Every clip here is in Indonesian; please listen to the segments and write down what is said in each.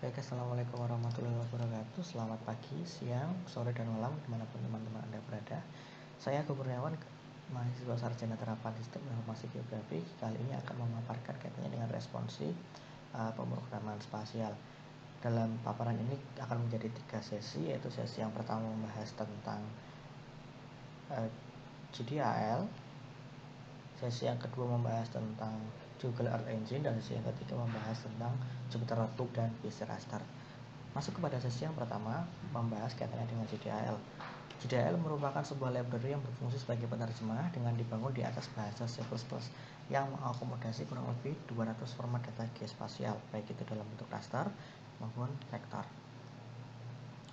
Baik, assalamualaikum warahmatullahi wabarakatuh. Selamat pagi, siang, sore, dan malam dimanapun teman-teman Anda berada. Saya Kurniawan, mahasiswa sarjana terapan sistem informasi geografi. Kali ini akan memaparkan kaitannya dengan responsi pemrograman spasial. Dalam paparan ini akan menjadi 3 sesi, yaitu sesi yang pertama membahas tentang GDAL, sesi yang kedua membahas tentang Google Earth Engine, dan sesi yang ketiga membahas tentang Jupyter Notebook dan PC Raster. Masuk kepada sesi yang pertama, membahas kaitannya dengan GDAL. GDAL merupakan sebuah library yang berfungsi sebagai penerjemah dengan dibangun di atas bahasa C++ yang mengakomodasi kurang lebih 200 format data geospasial, baik itu dalam bentuk raster maupun vektor.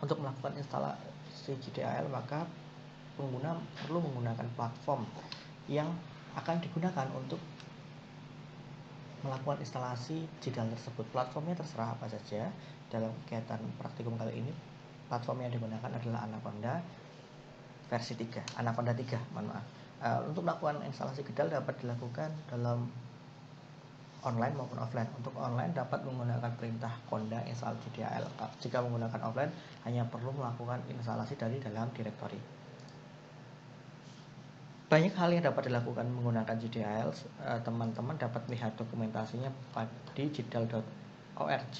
Untuk melakukan instalasi GDAL, maka pengguna perlu menggunakan platform yang akan digunakan untuk melakukan instalasi GDAL tersebut. Platformnya terserah apa saja. Dalam kegiatan praktikum kali ini, platform yang digunakan adalah Anaconda versi 3, Anaconda 3, mohon maaf. Untuk melakukan instalasi GDAL dapat dilakukan dalam online maupun offline. Untuk online dapat menggunakan perintah conda install GDAL. Jika menggunakan offline, hanya perlu melakukan instalasi dari dalam directory. Banyak hal yang dapat dilakukan menggunakan GDAL. Teman-teman dapat melihat dokumentasinya di gdal.org.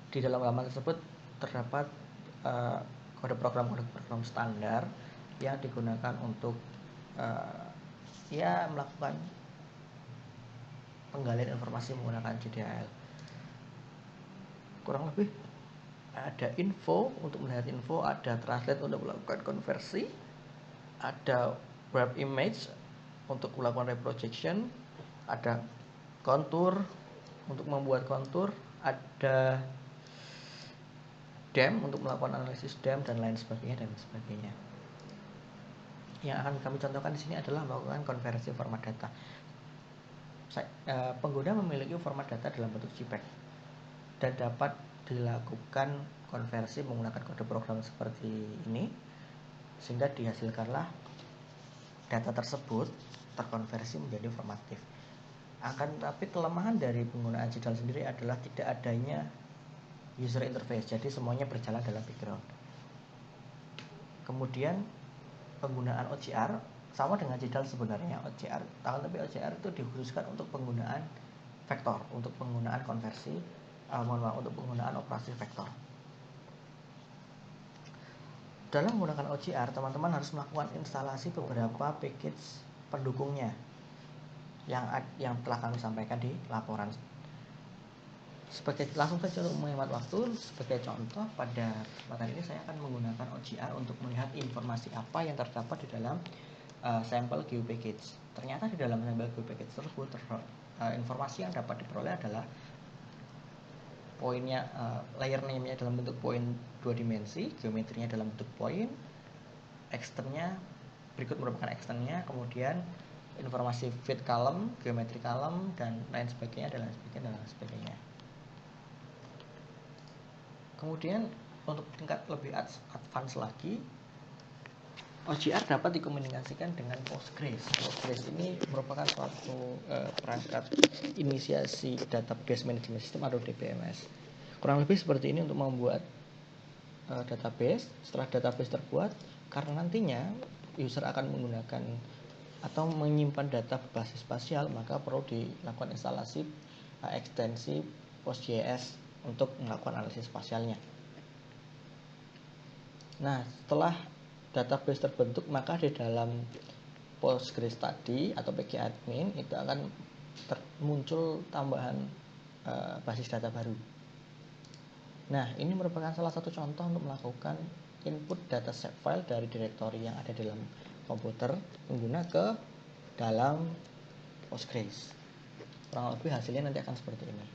Di dalam halaman tersebut terdapat kode program standar yang digunakan untuk melakukan penggalian informasi menggunakan GDAL. Kurang lebih ada info untuk melihat info, ada translate untuk melakukan konversi, ada wrap image untuk melakukan reprojection, ada kontur untuk membuat kontur, ada DEM untuk melakukan analisis DEM dan lain sebagainya dan sebagainya. Yang akan kami contohkan di sini adalah melakukan konversi format data. Pengguna memiliki format data dalam bentuk JPEG dan dapat dilakukan konversi menggunakan kode program seperti ini, sehingga dihasilkanlah data tersebut terkonversi menjadi formatif. Akan tetapi kelemahan dari penggunaan GDAL sendiri adalah tidak adanya user interface, jadi semuanya berjalan dalam background. Kemudian penggunaan OCR sama dengan GDAL sebenarnya, OCR, tapi OCR itu dikhususkan untuk penggunaan vektor, untuk penggunaan konversi, untuk penggunaan operasi vektor. Dalam menggunakan OCR, teman-teman harus melakukan instalasi beberapa package pendukungnya yang telah kami sampaikan di laporan. Langsung saja untuk menghemat waktu, sebagai contoh pada kesempatan ini saya akan menggunakan OCR untuk melihat informasi apa yang terdapat di dalam sampel GeoPackage. Ternyata di dalam sampel GeoPackage tersebut informasi yang dapat diperoleh adalah poinnya, layer name-nya dalam bentuk poin 2 dimensi, geometrinya dalam bentuk poin, externnya berikut merupakan externnya, kemudian informasi feed column, geometri column, dan lain sebagainya, dan lain sebagainya, dan lain sebagainya. Kemudian untuk tingkat lebih advance lagi, OCR dapat dikomunikasikan dengan Postgres. Postgres ini merupakan suatu perangkat inisiasi database management system atau DBMS. Kurang lebih seperti ini untuk membuat database. Setelah database terbuat, karena nantinya user akan menggunakan atau menyimpan data berbasis spasial, maka perlu dilakukan instalasi ekstensi PostGIS untuk melakukan analisis spasialnya. Nah, setelah database terbentuk, maka di dalam Postgres tadi atau PGAdmin itu akan muncul tambahan basis data baru. Nah, ini merupakan salah satu contoh untuk melakukan input data set file dari direktori yang ada dalam komputer pengguna ke dalam Postgres. Kurang lebih hasilnya nanti akan seperti ini.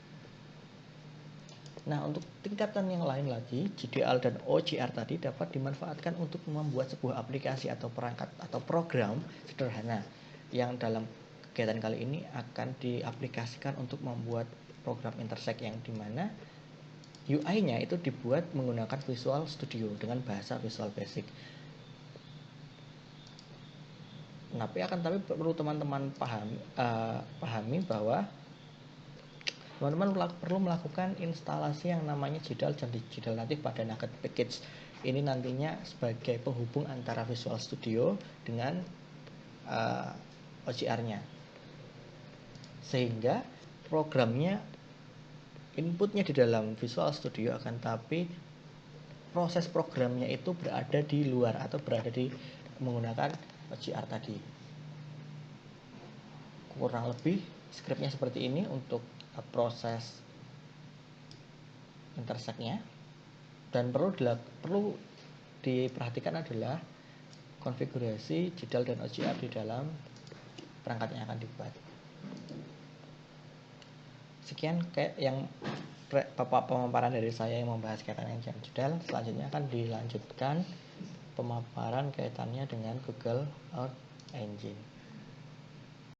Nah, untuk tingkatan yang lain lagi, GDAL dan OCR tadi dapat dimanfaatkan untuk membuat sebuah aplikasi atau perangkat atau program sederhana yang dalam kegiatan kali ini akan diaplikasikan untuk membuat program intersect yang dimana UI-nya itu dibuat menggunakan Visual Studio dengan bahasa Visual Basic. Tapi perlu teman-teman pahami bahwa teman-teman perlu melakukan instalasi yang namanya JDAL dan JDAL natif pada Nugget Package. Ini nantinya sebagai penghubung antara Visual Studio dengan OCR-nya, sehingga programnya inputnya di dalam Visual Studio, akan tapi proses programnya itu berada di luar atau berada di menggunakan OCR tadi. Kurang lebih scriptnya seperti ini untuk proses intersect-nya. Dan perlu diperhatikan adalah konfigurasi JDAL dan OCR di dalam perangkat yang akan dibuat. Sekian yang pemaparan dari saya yang membahas kaitannya dengan JDAL. Selanjutnya akan dilanjutkan pemaparan kaitannya dengan Google Earth Engine.